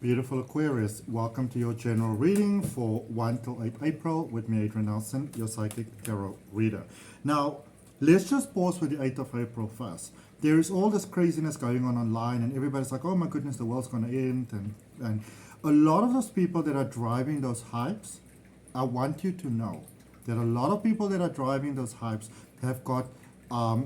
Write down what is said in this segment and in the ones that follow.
Beautiful Aquarius, welcome to your general reading for 1 till 8 April with me, Adrian Nelson, your psychic tarot reader. Now, let's just pause with the 8th of April first. There is all this craziness going on online and everybody's like, oh my goodness, the world's going to end. And a lot of those people that are driving those hypes, I want you to know that a lot of people that are driving those hypes have got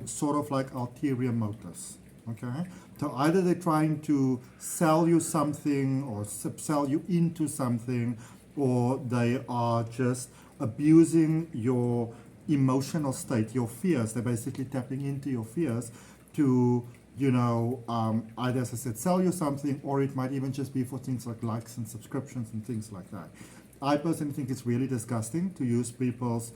sort of like ulterior motives. Okay, so either they're trying to sell you something or sell you into something, or they are just abusing your emotional state, your fears. They're basically tapping into your fears to, either, as I said, sell you something, or it might even just be for things like likes and subscriptions and things like that. I personally think it's really disgusting to use people's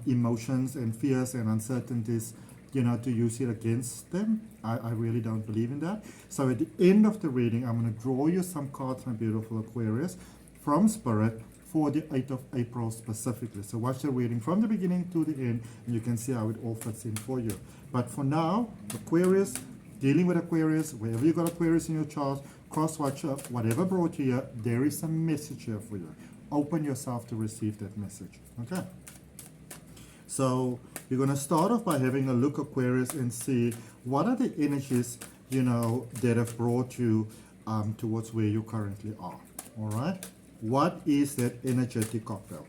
emotions and fears and uncertainties to use it against them. I really don't believe in that. So at the end of the reading, I'm going to draw you some cards, my beautiful Aquarius, from Spirit for the 8th of April specifically. So watch the reading from the beginning to the end, and you can see how it all fits in for you. But for now, Aquarius, dealing with Aquarius, wherever you got Aquarius in your chart, cross-watcher, whatever brought you here, there is a message here for you. Open yourself to receive that message. Okay? So you're going to start off by having a look, Aquarius, and see what are the energies, that have brought you towards where you currently are. All right? What is that energetic cocktail?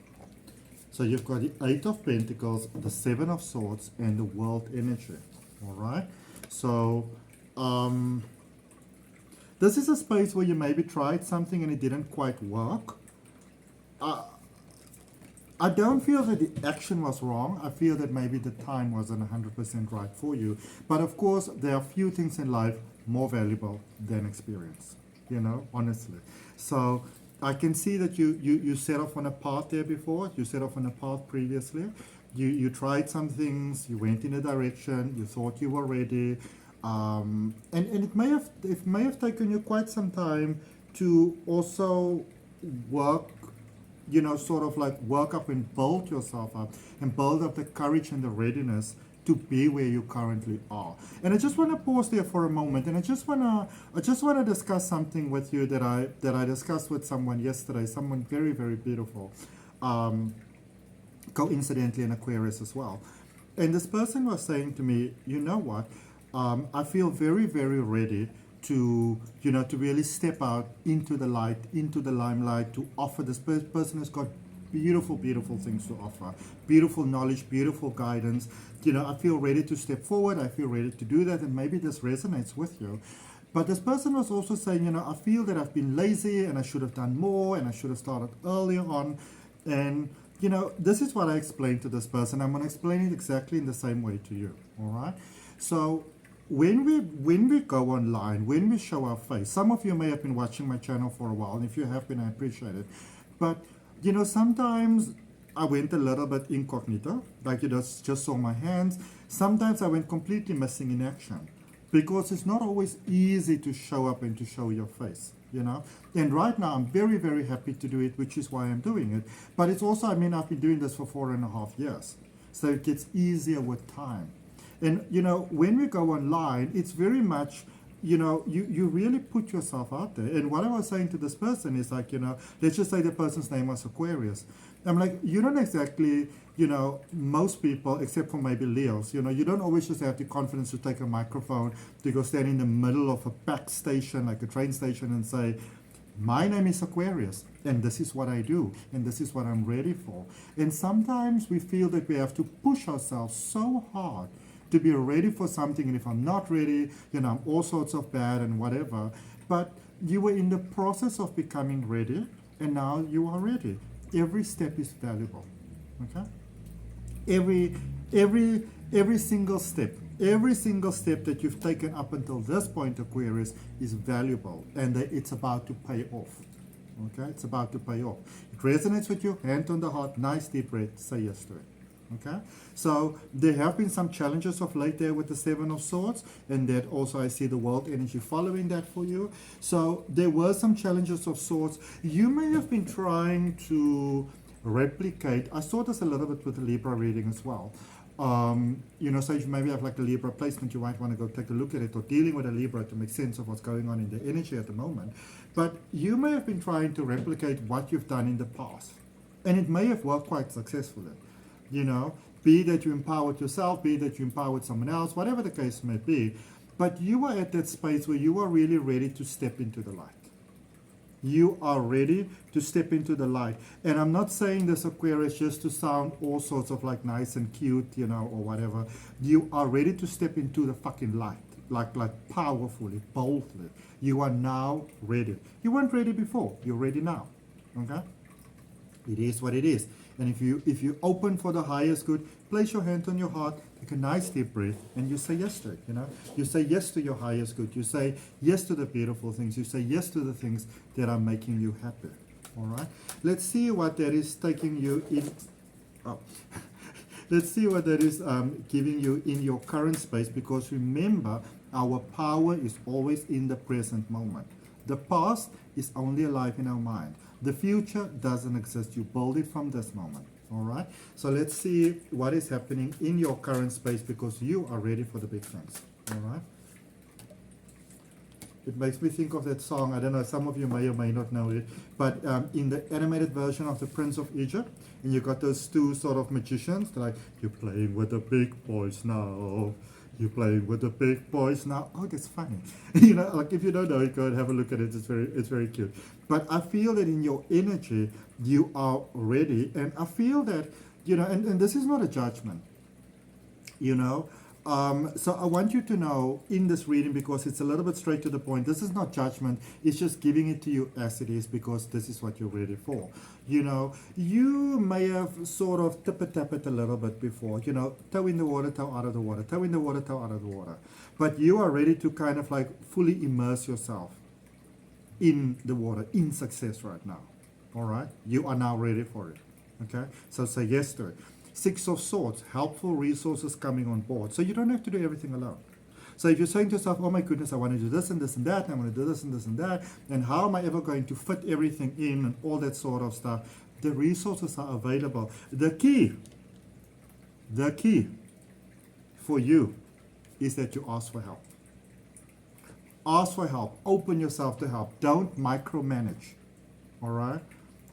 So you've got the 8 of Pentacles, the 7 of Swords, and the World energy. All right? So this is a space where you maybe tried something and it didn't quite work. I don't feel that the action was wrong. I feel that maybe the time wasn't 100% right for you. But of course, there are few things in life more valuable than experience, honestly. So I can see that you set off on a path there before. You set off on a path previously. You tried some things. You went in a direction. You thought you were ready. And it may have taken you quite some time to also work, sort of like work up and build yourself up and build up the courage and the readiness to be where you currently are. And I just want to pause there for a moment, and I just want to discuss something with you that I discussed with someone yesterday, someone very, very beautiful, coincidentally an Aquarius as well. And this person was saying to me, you know what, I feel very, very ready to really step out into the light, into the limelight, to offer. This person has got beautiful, beautiful things to offer, beautiful knowledge, beautiful guidance. I feel ready to step forward. I feel ready to do that, and maybe this resonates with you. But this person was also saying, I feel that I've been lazy and I should have done more and I should have started earlier on. And this is what I explained to this person. I'm going to explain it exactly in the same way to you. All right? So when we go online, when we show our face, some of you may have been watching my channel for a while, and if you have been, I appreciate it. But sometimes I went a little bit incognito, like you just saw my hands. Sometimes I went completely missing in action, because it's not always easy to show up and to show your face, And right now I'm very, very happy to do it, which is why I'm doing it. But it's also, I've been doing this for 4.5 years, so it gets easier with time. And, when we go online, it's very much, you really put yourself out there. And what I was saying to this person is like, let's just say the person's name was Aquarius. I'm like, you don't exactly, most people, except for maybe Leos, you don't always just have the confidence to take a microphone, to go stand in the middle of a packed station, like a train station, and say, my name is Aquarius, and this is what I do, and this is what I'm ready for. And sometimes we feel that we have to push ourselves so hard to be ready for something, and if I'm not ready, I'm all sorts of bad and whatever. But you were in the process of becoming ready, and now you are ready. Every step is valuable. Okay? Every single step that you've taken up until this point, Aquarius, is valuable, and it's about to pay off. Okay? It's about to pay off. It resonates with you, hand on the heart, nice deep breath, say yes to it. Okay, so there have been some challenges of late there with the 7 of Swords, and that also I see the World energy following that for you. So there were some challenges of sorts. You may have been trying to replicate, I saw this a little bit with the Libra reading as well, So if you maybe have like a Libra placement, you might want to go take a look at it, or dealing with a Libra to make sense of what's going on in the energy at the moment. But you may have been trying to replicate what you've done in the past, and it may have worked quite successfully. Be that you empowered yourself, be that you empowered someone else, whatever the case may be. But you are at that space where you are really ready to step into the light. You are ready to step into the light. And I'm not saying this, Aquarius, just to sound all sorts of like nice and cute, or whatever. You are ready to step into the fucking light, like powerfully, boldly. You are now ready. You weren't ready before. You're ready now. Okay? It is what it is. And if you open for the highest good, place your hand on your heart, take a nice deep breath, and you say yes to it. You say yes to your highest good. You say yes to the beautiful things. You say yes to the things that are making you happy. All right. Let's see what that is taking you in. Oh. Let's see what that is giving you in your current space. Because remember, our power is always in the present moment. The past is only alive in our mind. The future doesn't exist. You build it from this moment. All right? So let's see what is happening in your current space, because you are ready for the big things. All right? It makes me think of that song. I don't know, some of you may or may not know it. But in the animated version of The Prince of Egypt, and you got those two sort of magicians. They're like, you're playing with the big boys now. You're playing with the big boys now. Oh, that's funny. Like if you don't know it, go and have a look at it. It's very cute. But I feel that in your energy, you are ready. And I feel that, and this is not a judgment, So I want you to know in this reading, because it's a little bit straight to the point, this is not judgment. It's just giving it to you as it is, because this is what you're ready for. You may have sort of tap it a little bit before, toe in the water, toe out of the water, toe in the water, toe out of the water. But you are ready to kind of like fully immerse yourself in the water, in success right now. All right? You are now ready for it. Okay? So say yes to it. Six of Swords, helpful resources coming on board. So you don't have to do everything alone. So if you're saying to yourself, oh my goodness, I want to do this and this and that, and I want to do this and this and that, and how am I ever going to fit everything in and all that sort of stuff, the resources are available. The key for you is that you ask for help. Ask for help. Open yourself to help. Don't micromanage. All right?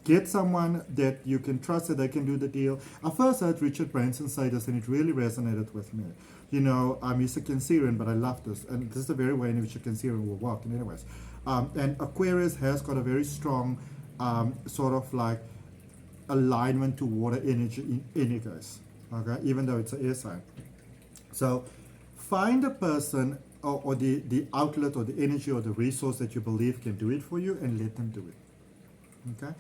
Get someone that you can trust that they can do the deal. I first heard Richard Branson say this, and it really resonated with me. He's a Cancerian, but I love this. And this is the very way in which a Cancerian will work. And anyways, and Aquarius has got a very strong sort of like alignment to water energy in any case. Okay, even though it's an air sign. So find a person or the outlet or the energy or the resource that you believe can do it for you, and let them do it. Okay?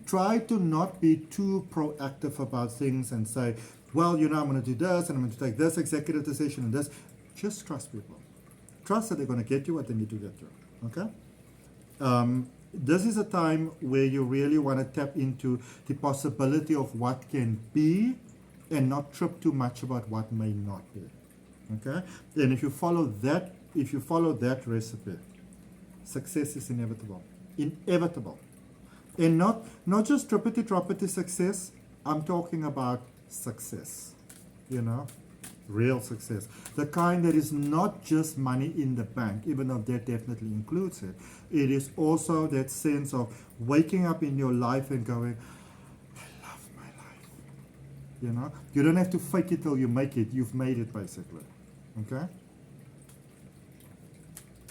Try to not be too proactive about things and say, well, I'm going to do this, and I'm going to take this executive decision and this. Just trust people. Trust that they're going to get you what they need to get you. Okay? This is a time where you really want to tap into the possibility of what can be, and not trip too much about what may not be. Okay? And if you follow that recipe, success is inevitable. Inevitable. And not just trippity-troppity success. I'm talking about success. Real success. The kind that is not just money in the bank, even though that definitely includes it. It is also that sense of waking up in your life and going, I love my life. You don't have to fake it till you make it. You've made it, basically. Okay?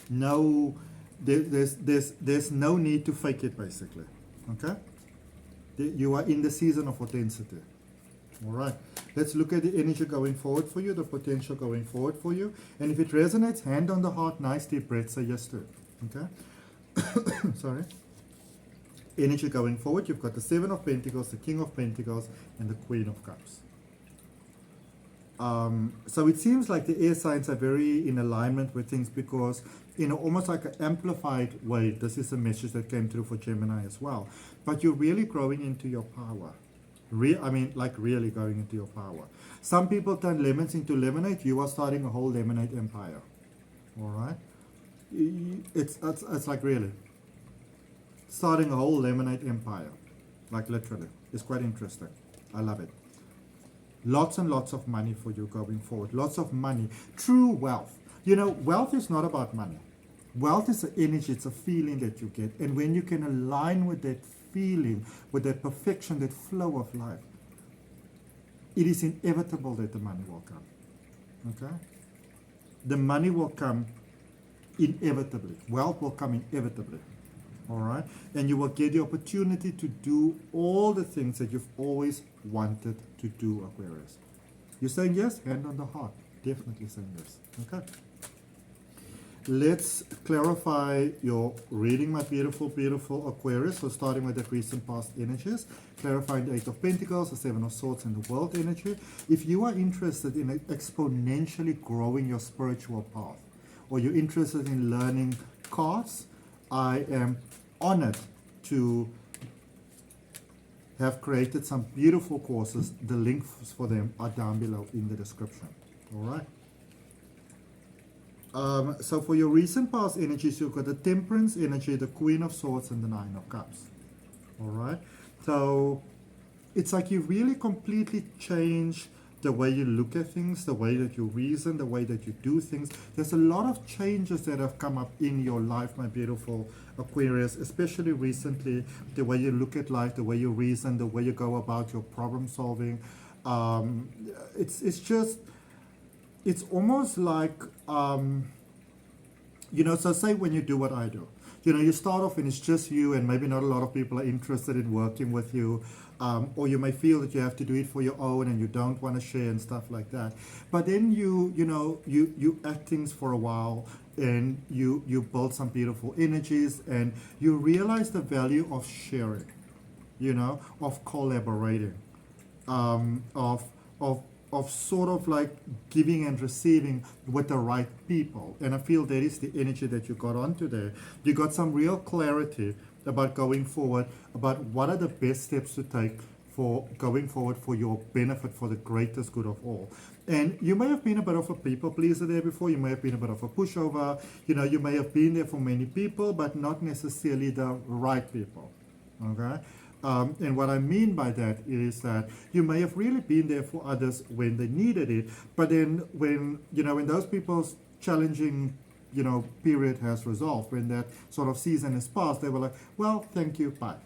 No, there's no need to fake it, basically. Okay? You are in the season of authenticity. All right. Let's look at the energy going forward for you, the potential going forward for you. And if it resonates, hand on the heart, nice deep breath, say yes to it. Okay? Sorry. Energy going forward, you've got the Seven of Pentacles, the King of Pentacles, and the Queen of Cups. So it seems like the air signs are very in alignment with things, because almost like an amplified way, this is a message that came through for Gemini as well. But you're really growing into your power. Really going into your power. Some people turn lemons into lemonade. You are starting a whole lemonade empire. All right? It's like really starting a whole lemonade empire. Like literally. It's quite interesting. I love it. Lots and lots of money for you going forward. Lots of money. True wealth. You know, wealth is not about money. Wealth is an energy, it's a feeling that you get. And when you can align with that feeling, with that perfection, that flow of life, it is inevitable that the money will come. Okay? The money will come inevitably. Wealth will come inevitably. All right? And you will get the opportunity to do all the things that you've always wanted to do, Aquarius. You're saying yes? Hand on the heart. Definitely saying yes. Okay? Let's clarify your reading, my beautiful, beautiful Aquarius. So starting with the recent past energies, clarifying the Eight of Pentacles, the Seven of Swords, and the World energy. If you are interested in exponentially growing your spiritual path, or you're interested in learning cards, I am honored to have created some beautiful courses. The links for them are down below in the description. All right. So for your recent past energies, you've got the Temperance energy, the Queen of Swords, and the Nine of Cups. All right. So it's like you really completely change the way you look at things, the way that you reason, the way that you do things. There's a lot of changes that have come up in your life, my beautiful Aquarius, especially recently. The way you look at life, the way you reason, the way you go about your problem solving. It's almost like, you know, so say when you do what I do, you know, you start off and it's just you and maybe not a lot of people are interested in working with you, or you may feel that you have to do it for your own and you don't want to share and stuff like that. But then you act things for a while and you build some beautiful energies and you realize the value of sharing, you know, of collaborating, of sort of like giving and receiving with the right people. And I feel that is the energy that you got onto there. You got some real clarity about going forward, about what are the best steps to take for going forward for your benefit, for the greatest good of all. And you may have been a bit of a people pleaser there before. You may have been a bit of a pushover. You know, you may have been there for many people, but not necessarily the right people. Okay? And what I mean by that is that you may have really been there for others when they needed it, but then when those people's challenging, period has resolved, when that sort of season is passed, they were like, well, thank you, bye.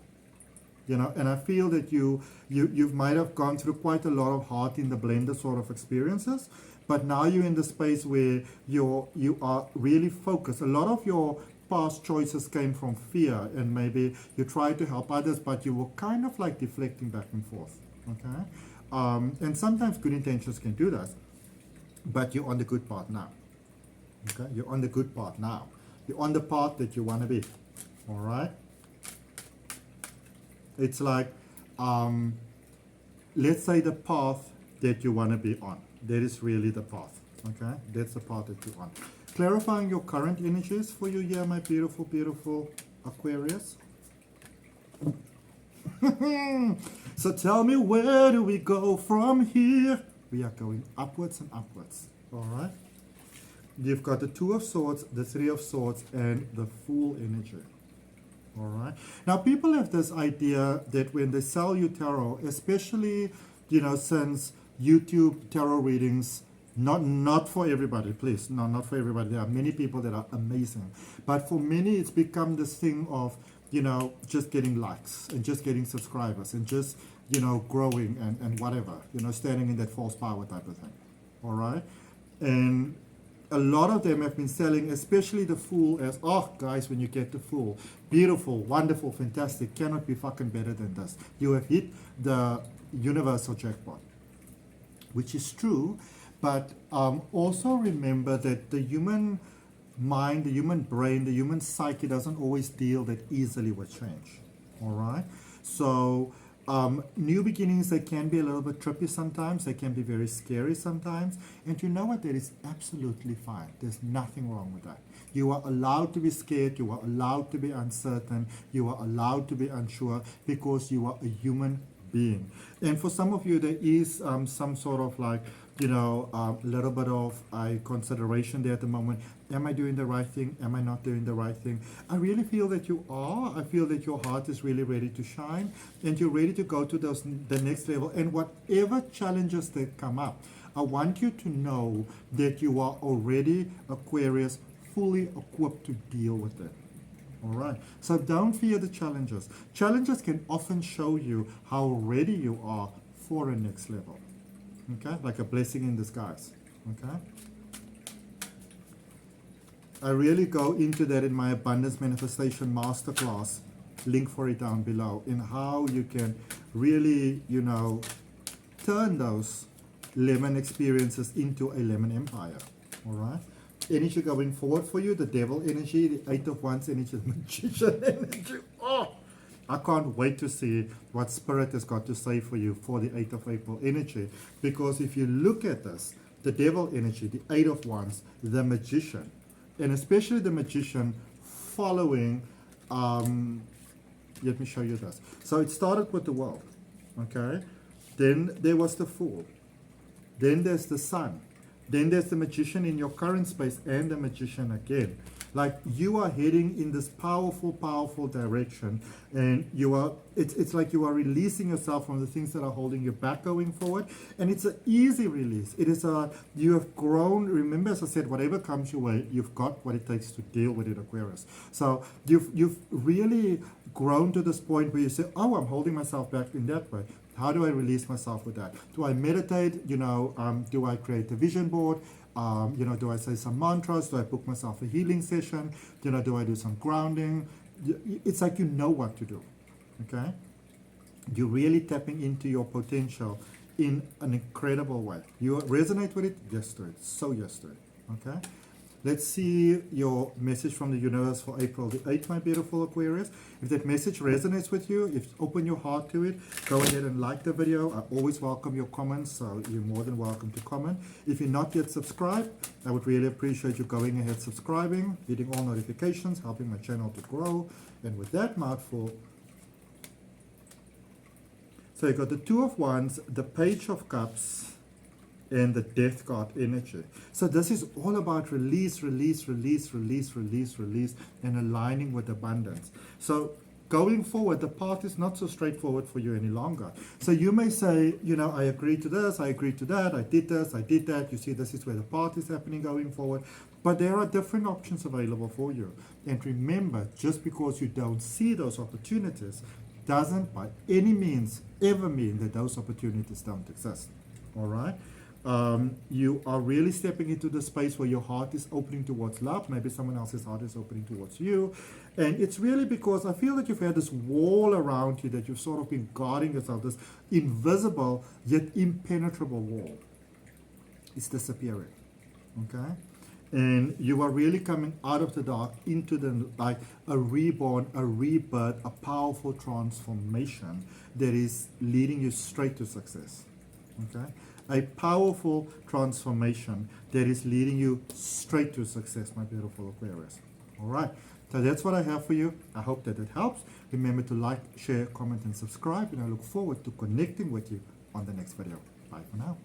And I feel that you might have gone through quite a lot of heart in the blender sort of experiences, but now you're in the space where you are really focused. A lot of your past choices came from fear, and maybe you tried to help others, but you were kind of like deflecting back and forth. Okay, and sometimes good intentions can do that, but you're on the good path now. Okay, you're on the good path now. You're on the path that you want to be. All right. It's like, let's say the path that you want to be on. That is really the path. Okay, that's the path that you're on. Clarifying your current energies for you here, my beautiful, beautiful Aquarius. So tell me, where do we go from here? We are going upwards and upwards. All right. You've got the Two of Swords, the Three of Swords, and the Fool energy. All right. Now, people have this idea that when they sell you tarot, especially, since YouTube tarot readings, not for everybody, please, no, not for everybody. There are many people that are amazing, but for many, it's become this thing of, just getting likes and just getting subscribers and just, growing and whatever, standing in that false power type of thing. All right. And a lot of them have been selling, especially the Fool, as, oh, guys, when you get the Fool, beautiful, wonderful, fantastic, cannot be fucking better than this. You have hit the universal jackpot, which is true, but also remember that the human mind, the human brain, the human psyche doesn't always deal that easily with change, all right? So new beginnings, they can be a little bit trippy sometimes. They can be very scary sometimes. And you know what? That is absolutely fine. There's nothing wrong with that. You are allowed to be scared. You are allowed to be uncertain. You are allowed to be unsure because you are a human being. And for some of you, there is some sort of like, little bit of consideration there at the moment. Am I doing the right thing? Am I not doing the right thing? I really feel that you are. I feel that your heart is really ready to shine, and you're ready to go to the next level. And whatever challenges that come up, I want you to know that you are already, Aquarius, fully equipped to deal with it. All right. So don't fear the challenges. Challenges can often show you how ready you are for a next level. Okay? Like a blessing in disguise. Okay? I really go into that in my Abundance Manifestation Masterclass. Link for it down below. In how you can really, turn those lemon experiences into a lemon empire. All right? Energy going forward for you, the devil energy, the 8 of Wands energy, the magician energy. Oh, I can't wait to see what Spirit has got to say for you for the 8th of April energy. Because if you look at this, the devil energy, the 8 of Wands, the magician, and especially the magician following, let me show you this. So it started with the world, okay? Then there was the Fool. Then there's the Sun. Then there's the magician in your current space and the magician again. Like you are heading in this powerful, powerful direction, and it's like you are releasing yourself from the things that are holding you back going forward. And it's an easy release. You have grown. Remember, as I said, whatever comes your way, you've got what it takes to deal with it, Aquarius. So you've really grown to this point where you say, oh, I'm holding myself back in that way. How do I release myself with that? Do I meditate? Do I create a vision board? Do I say some mantras? Do I book myself a healing session? Do I do some grounding? It's like you know what to do, okay? You're really tapping into your potential in an incredible way. You resonate with it? Yes to it. So yes to it, okay? Let's see your message from the universe for April the 8th, my beautiful Aquarius. If that message resonates with you, if open your heart to it, go ahead and like the video. I always welcome your comments, so you're more than welcome to comment. If you're not yet subscribed, I would really appreciate you going ahead subscribing, hitting all notifications, helping my channel to grow. And with that mouthful, so you got the Two of Wands, the Page of Cups, and the Death card energy. So this is all about release, release, release, release, release, release, and aligning with abundance. So going forward, the path is not so straightforward for you any longer. So you may say, I agree to this, I agree to that, I did this, I did that. You see, this is where the path is happening going forward. But there are different options available for you. And remember, just because you don't see those opportunities doesn't by any means ever mean that those opportunities don't exist. All right? You are really stepping into the space where your heart is opening towards love. Maybe someone else's heart is opening towards you. And it's really because I feel that you've had this wall around you that you've sort of been guarding yourself, this invisible yet impenetrable wall. It's disappearing. Okay? And you are really coming out of the dark into the light, a reborn, a rebirth, a powerful transformation that is leading you straight to success. Okay? A powerful transformation that is leading you straight to success, my beautiful Aquarius. All right, so that's what I have for you. I hope that it helps. Remember to like, share, comment, and subscribe, and I look forward to connecting with you on the next video. Bye for now.